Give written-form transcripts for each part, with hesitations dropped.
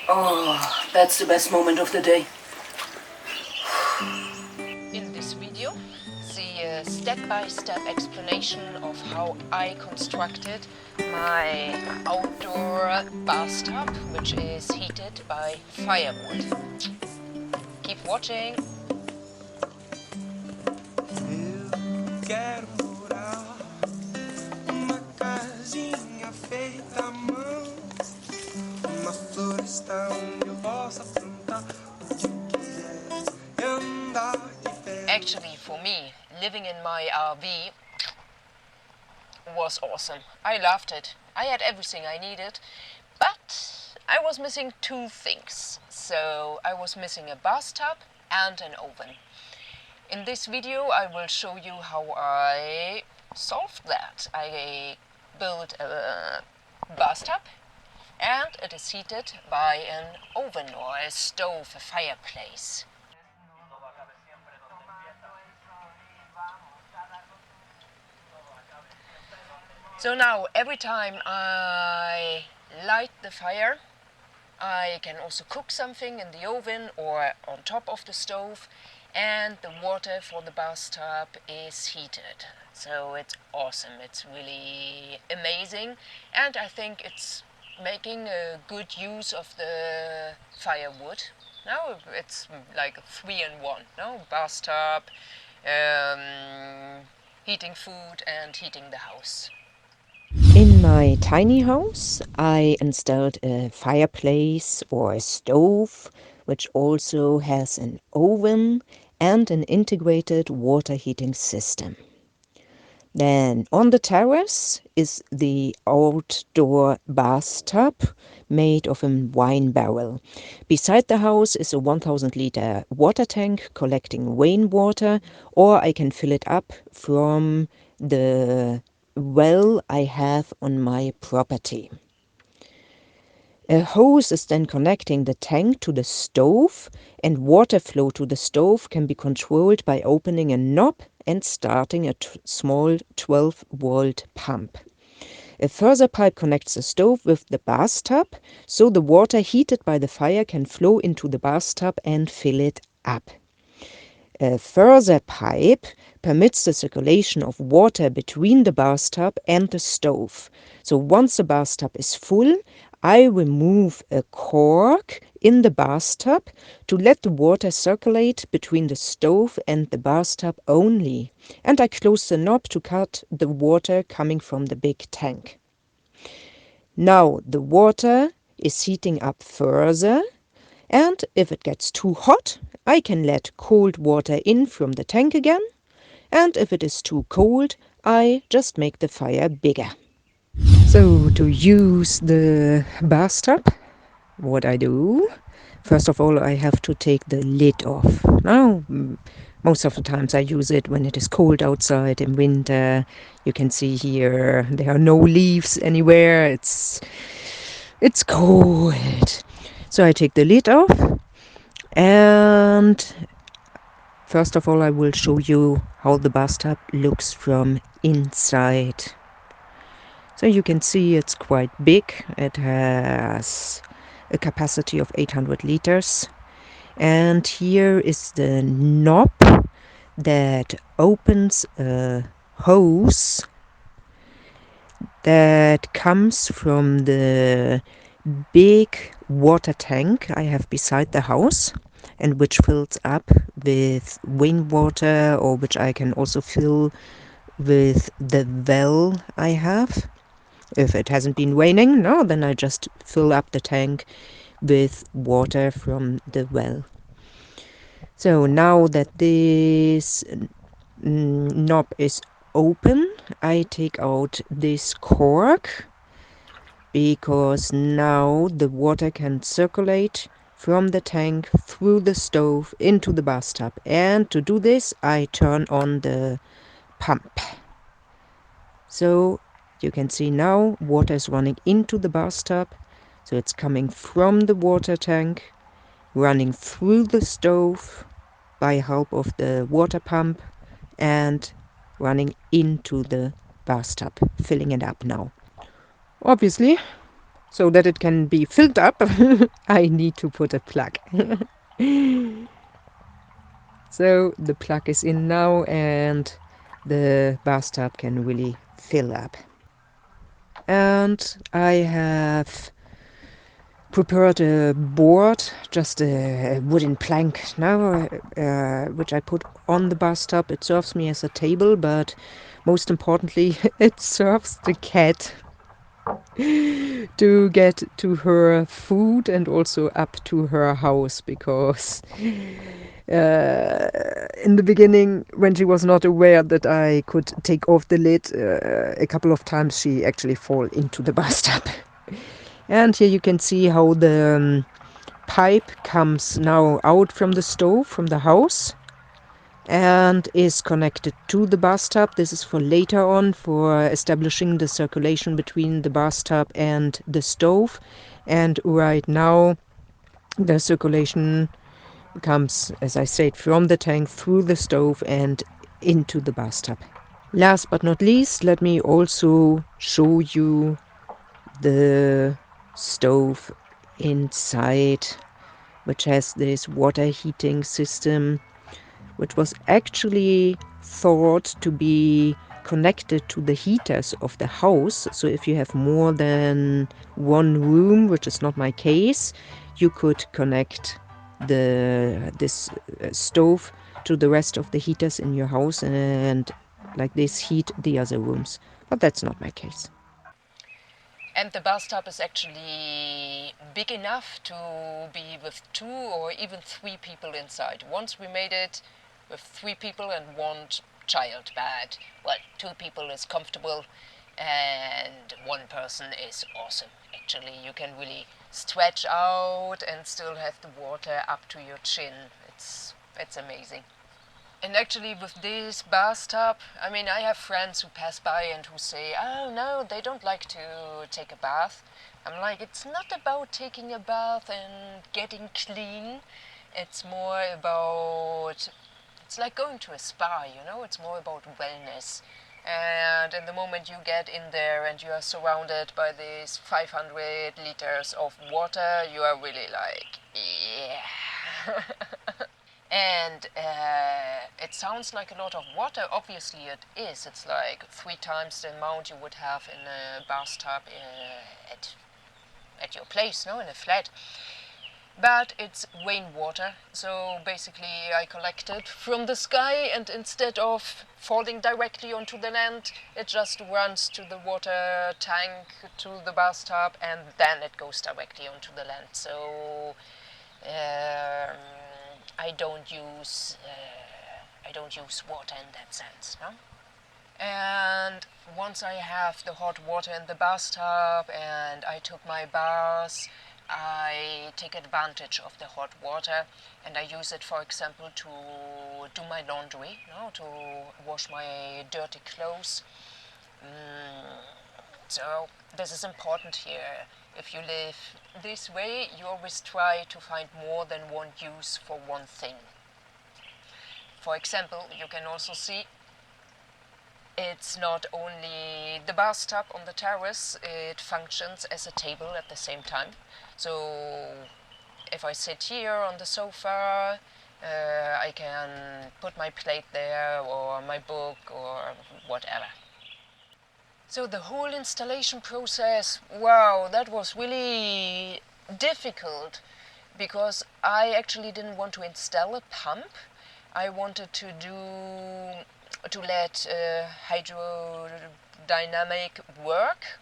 Oh, that's the best moment of the day. In this video, see a step-by-step explanation of how I constructed my outdoor bathtub, which is heated by firewood. Keep watching. Eu quero morar numa casinha feita à mão, uma floresta onde eu possa plantar o que eu quiser e andar de pé. Actually, for me, living in my RV was awesome. I loved it. I had everything I needed, but I was missing two things. So I was missing a bathtub and an oven. In this video I will show you how I solved that. I built a bathtub and it is heated by an oven or a stove, a fireplace. So now every time I light the fire, I can also cook something in the oven or on top of the stove, and the water for the bathtub is heated. So it's awesome, it's really amazing, and I think it's making a good use of the firewood. Now it's like 3-in-1, no? Bathtub, heating food and heating the house. In my tiny house, I installed a fireplace or a stove, which also has an oven and an integrated water heating system. Then on the terrace is the outdoor bathtub made of a wine barrel. Beside the house is a 1000-liter water tank collecting rainwater, or I can fill it up from the well I have on my property. A hose is then connecting the tank to the stove, and water flow to the stove can be controlled by opening a knob and starting a small 12-volt pump. A further pipe connects the stove with the bathtub, so the water heated by the fire can flow into the bathtub and fill it up. A further pipe permits the circulation of water between the bathtub and the stove. So once the bathtub is full, I remove a cork in the bathtub to let the water circulate between the stove and the bathtub only. And I close the knob to cut the water coming from the big tank. Now the water is heating up further, and if it gets too hot, I can let cold water in from the tank again, and if it is too cold, I just make the fire bigger. So to use the bathtub, what I do, first of all, I have to take the lid off. Now, most of the times I use it when it is cold outside in winter. You can see here there are no leaves anywhere. It's cold. So I take the lid off, and first of all I will show you how the bathtub looks from inside. So you can see it's quite big. It has a capacity of 800 liters. And here is the knob that opens a hose that comes from the big water tank I have beside the house, and which fills up with rainwater, or which I can also fill with the well I have. If it hasn't been raining, no, then I just fill up the tank with water from the well. So now that this knob is open, I take out this cork, because now the water can circulate from the tank through the stove into the bathtub. And to do this, I turn on the pump. So you can see now water is running into the bathtub. So it's coming from the water tank, running through the stove by help of the water pump, and running into the bathtub, filling it up now. Obviously, so that it can be filled up, I need to put a plug. So the plug is in now and the bathtub can really fill up. And I have prepared a board, just a wooden plank now, which I put on the bathtub. It serves me as a table, but most importantly, it serves the cat to get to her food and also up to her house, because in the beginning, when she was not aware that I could take off the lid, a couple of times she actually fall into the bathtub. And here you can see how the pipe comes now out from the stove, from the house, and is connected to the bathtub. This is for later on, for establishing the circulation between the bathtub and the stove. And right now the circulation comes, as I said, from the tank through the stove and into the bathtub. Last but not least, let me also show you the stove inside, which has this water heating system, which was actually thought to be connected to the heaters of the house. So if you have more than one room, which is not my case, you could connect this stove to the rest of the heaters in your house and like this heat the other rooms. But that's not my case. And the bathtub is actually big enough to be with 2 or even 3 people inside. Once we made it with 3 people and 1 child, but well, 2 people is comfortable and 1 person is awesome. Actually, you can really stretch out and still have the water up to your chin. It's amazing. And actually with this bathtub, I mean, I have friends who pass by and who say, oh no, they don't like to take a bath. I'm like, it's not about taking a bath and getting clean. It's more about, it's like going to a spa, you know, it's more about wellness. And in the moment you get in there and you are surrounded by these 500 liters of water, you are really like, yeah. And it sounds like a lot of water. Obviously it is. It's like 3 times the amount you would have in a bathtub at your place, no, in a flat. But it's rainwater, so basically I collect it from the sky, and instead of falling directly onto the land, it just runs to the water tank, to the bathtub, and then it goes directly onto the land. So I don't use water in that sense, no? And once I have the hot water in the bathtub and I took my bath, I take advantage of the hot water and I use it, for example, to do my laundry, no? To wash my dirty clothes. So this is important here. If you live this way, you always try to find more than one use for one thing. For example, you can also see it's not only the bathtub on the terrace, it functions as a table at the same time. So if I sit here on the sofa, I can put my plate there or my book or whatever. So the whole installation process, wow, that was really difficult, because I actually didn't want to install a pump. I wanted to let hydrodynamic work,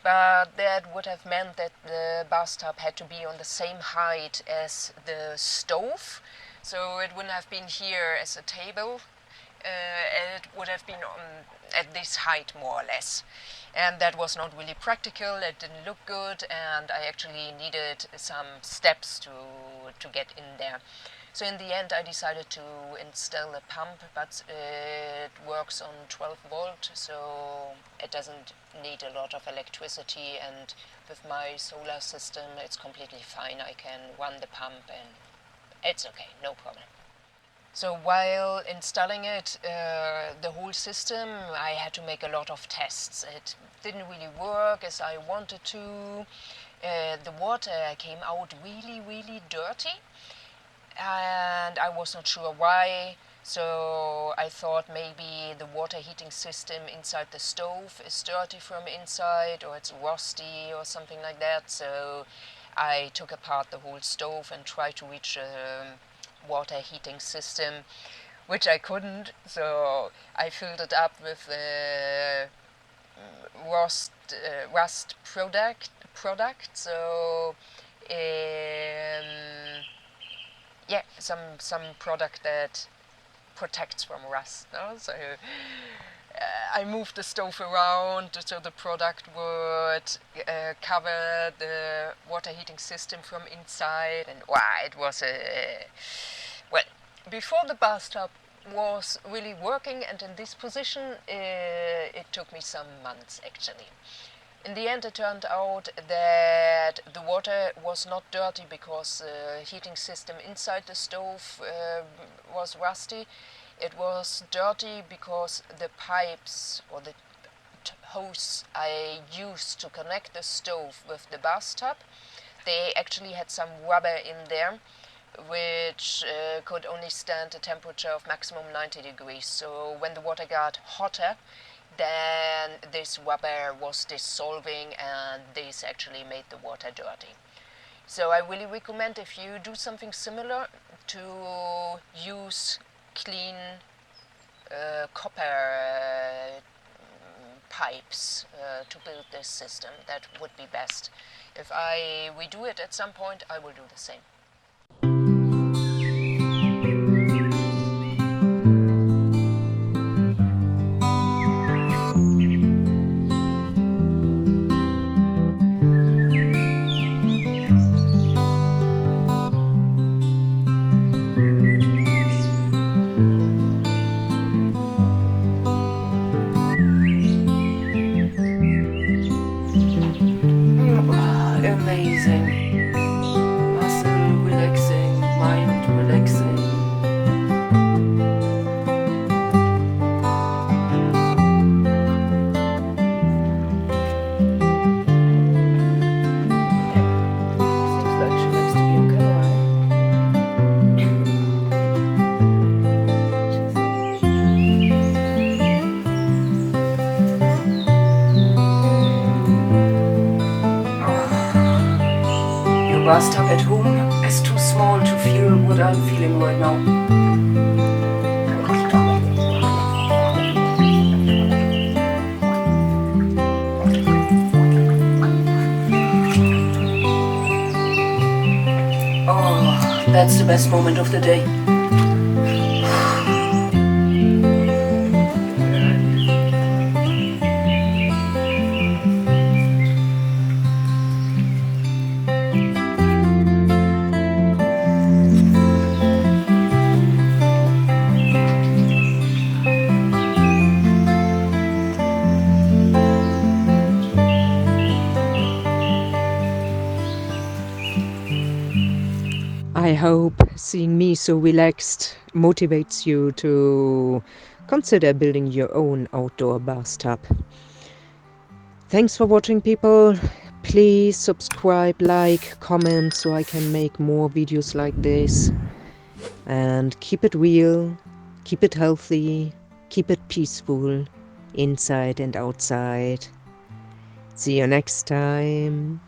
but that would have meant that the bathtub had to be on the same height as the stove, so it wouldn't have been here as a table. It would have been at this height, more or less, and that was not really practical. It didn't look good, and I actually needed some steps to get in there. So in the end I decided to install a pump, but it works on 12 volt, so it doesn't need a lot of electricity, and with my solar system it's completely fine. I can run the pump and it's okay, no problem. So while installing it, the whole system, I had to make a lot of tests. It didn't really work as I wanted to. The water came out really, really dirty, and I was not sure why. So I thought maybe the water heating system inside the stove is dirty from inside, or it's rusty or something like that. So I took apart the whole stove and tried to reach a water heating system, which I couldn't. So I filled it up with rust product. So yeah, some product that protects from rust. No? So I moved the stove around so the product would cover the water heating system from inside, and wow, it was well, before the bathtub was really working and in this position, it took me some months actually. In the end, it turned out that the water was not dirty because the heating system inside the stove was rusty. It was dirty because the pipes or the hose I used to connect the stove with the bathtub, they actually had some rubber in there, which could only stand a temperature of maximum 90 degrees. So when the water got hotter, then this rubber was dissolving and this actually made the water dirty. So I really recommend, if you do something similar, to use clean copper pipes to build this system. That would be best. If I redo it at some point, I will do the same. Amazing. Muscle relaxing, mind relaxing. Seems like she likes to be on camera. Your bathtub at home is too small to feel what I'm feeling right now. Oh, that's the best moment of the day. I hope seeing me so relaxed motivates you to consider building your own outdoor bathtub. Thanks for watching, people. Please subscribe, like, comment so I can make more videos like this. And keep it real, keep it healthy, keep it peaceful, inside and outside. See you next time.